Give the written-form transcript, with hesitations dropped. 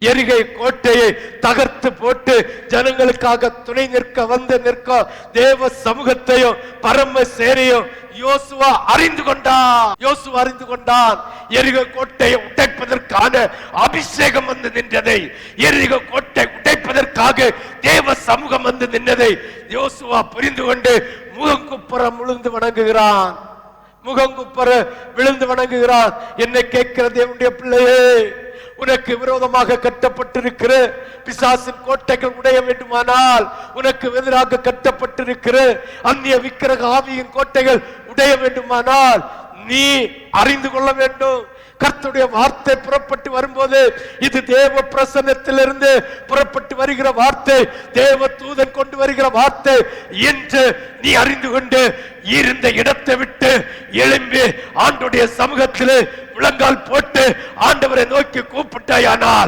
எரிகை கோட்டையை தகர்த்து போட்டு ஜனங்களுக்காக துணை நிற்க தேவ சமூகத்தையும் பரம சேரையும் யோசுவா அறிந்து கொண்டான். எரிகோ கோட்டையை உடைப்பதற்கான அபிஷேகம் வந்து நின்றதை, எரிகோ கோட்டை உடைப்பதற்காக தேவ சமூகம் வந்து நின்றதை யோசுவா புரிந்து கொண்டு முகங்குப்புற விழுந்து வணங்குகிறான். என்னை கேட்கிற தேவனுடைய பிள்ளையே, உனக்கு விரோதமாக கட்டப்பட்டிருக்கிற பிசாசின் கோட்டைகள் உடைய வேண்டுமானால், உனக்கு எதிராக கட்டப்பட்டிருக்கிற அந்நிய விக்கிரக ஆவியின் கோட்டைகள் உடைய வேண்டுமானால் நீ அறிந்து கொள்ள வேண்டும். கர்த்தருடைய வார்த்தை புறப்பட்டு வரும்போது இது தேவ பிரசன்னத்திலிருந்து புறப்பட்டு வருகிற வார்த்தை, தேவ தூதன் கொண்டு வருகிற வார்த்தை என்று நீ அறிந்து கொண்டு இருந்த இடத்தை விட்டு எழும்பி ஆண்டவருடைய சமூகத்திலே முழங்கால் போட்டு ஆண்டவரை நோக்கி கூப்பிட்டாயானால்